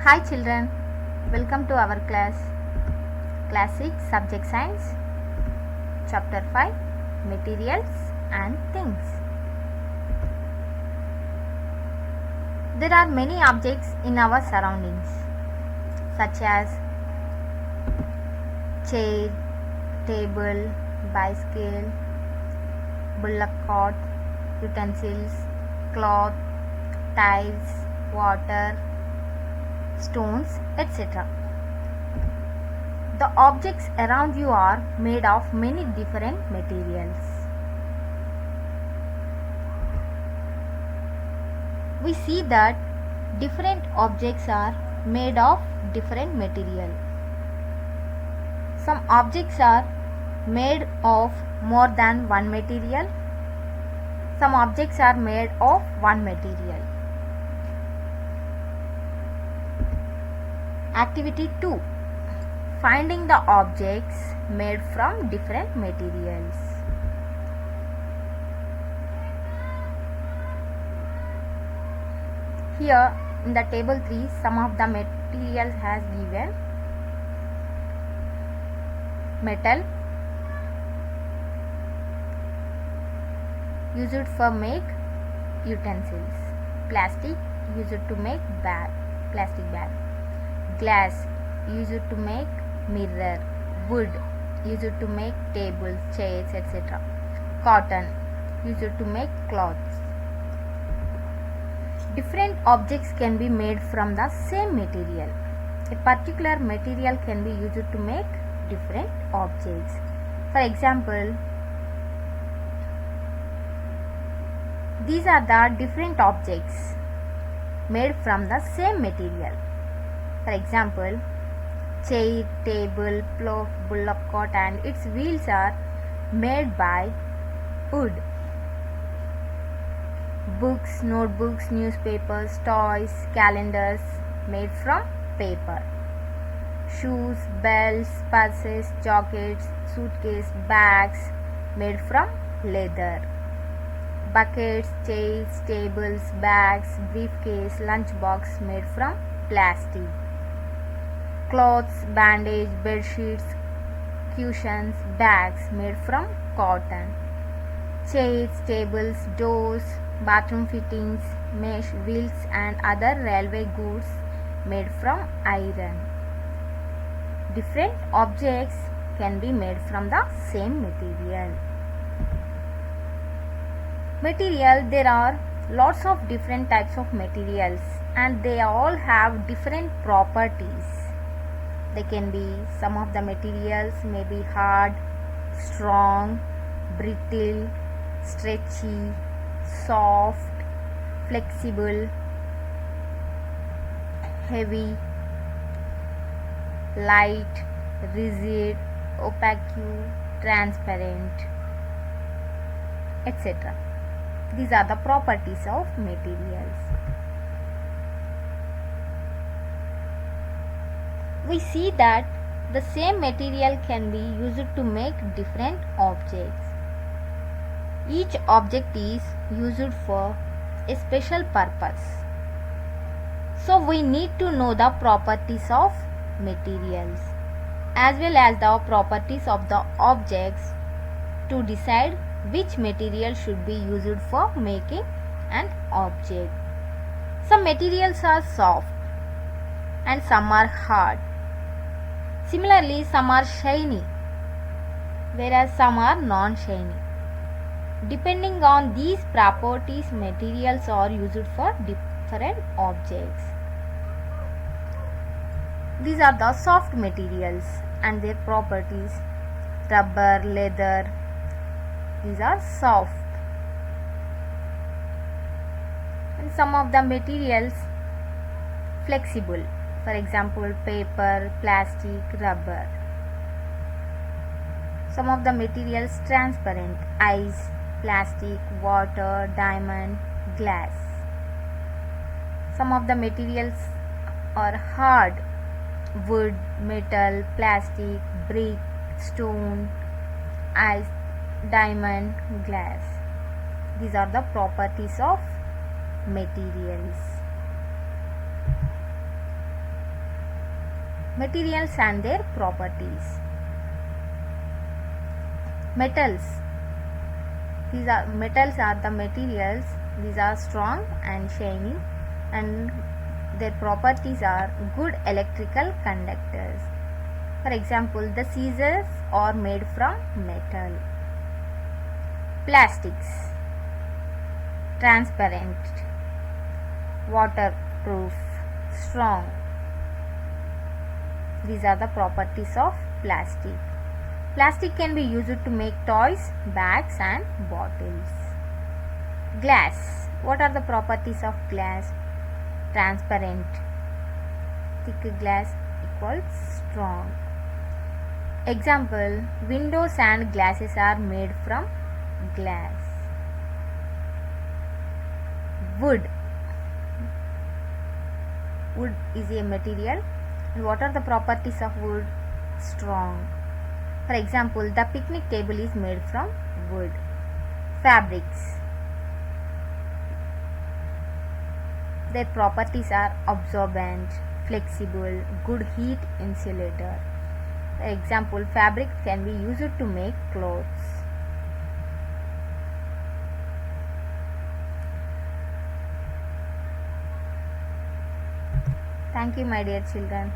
Hi children, welcome to our class 6 subject science chapter 5 materials and things. There are many objects in our surroundings such as chair, table, bicycle, bullock cart, utensils, cloth, tiles, water, stones, etc. The objects around you are made of many different materials. We see that different objects are made of different material. Some objects are made of more than one material. Some objects are made of one material. Activity 2. Finding the objects made from different materials. Here in the table 3, some of the materials has given: metal, used for make utensils; plastic, used to make plastic bag; glass, used to make mirror; wood, used to make tables, chairs, etc. cotton, used to make clothes. Different objects can be made from the same material. A particular material can be used to make different objects. For example, these are the different objects made from the same material. For example, chair, table, plough, bullock cart and its wheels are made by wood. Books, notebooks, newspapers, toys, calendars made from paper. Shoes, belts, purses, jackets, suitcase, bags made from leather. Buckets, chairs, tables, bags, briefcase, lunchbox made from plastic. Clothes, bandage, bed sheets, cushions, bags made from cotton. Chairs, tables, doors, bathroom fittings, mesh, wheels and other railway goods made from iron. Different objects can be made from the same material. There are lots of different types of materials and they all have different properties. They can be, some of the materials may be hard, strong, brittle, stretchy, soft, flexible, heavy, light, rigid, opaque, transparent, etc. These are the properties of materials. We see that the same material can be used to make different objects. Each object is used for a special purpose. So we need to know the properties of materials as well as the properties of the objects to decide which material should be used for making an object. Some materials are soft and some are hard. Similarly, some are shiny whereas some are non-shiny. Depending on these properties, materials are used for different objects. These are the soft materials and their properties: rubber, leather. These are soft. And some of the materials flexible. For example, paper, plastic, rubber. Some of the materials transparent: ice, plastic, water, diamond, glass. Some of the materials are hard: wood, metal, plastic, brick, stone, ice, diamond, glass. These are the properties of materials. Materials and their properties. Metals. Metals are the materials. These are strong and shiny, and their properties are good electrical conductors. For example, the scissors are made from metal. Plastics. Transparent, waterproof, strong. These are the properties of plastic. Plastic can be used to make toys, bags and bottles. Glass. What are the properties of glass? Transparent. Thick glass equals strong. Example, windows and glasses are made from glass. Wood. Wood is a material. And what are the properties of wood? Strong. For example, the picnic table is made from wood. Fabrics. Their properties are absorbent, flexible, good heat insulator. For example, fabric can be used to make clothes. Thank you, my dear children.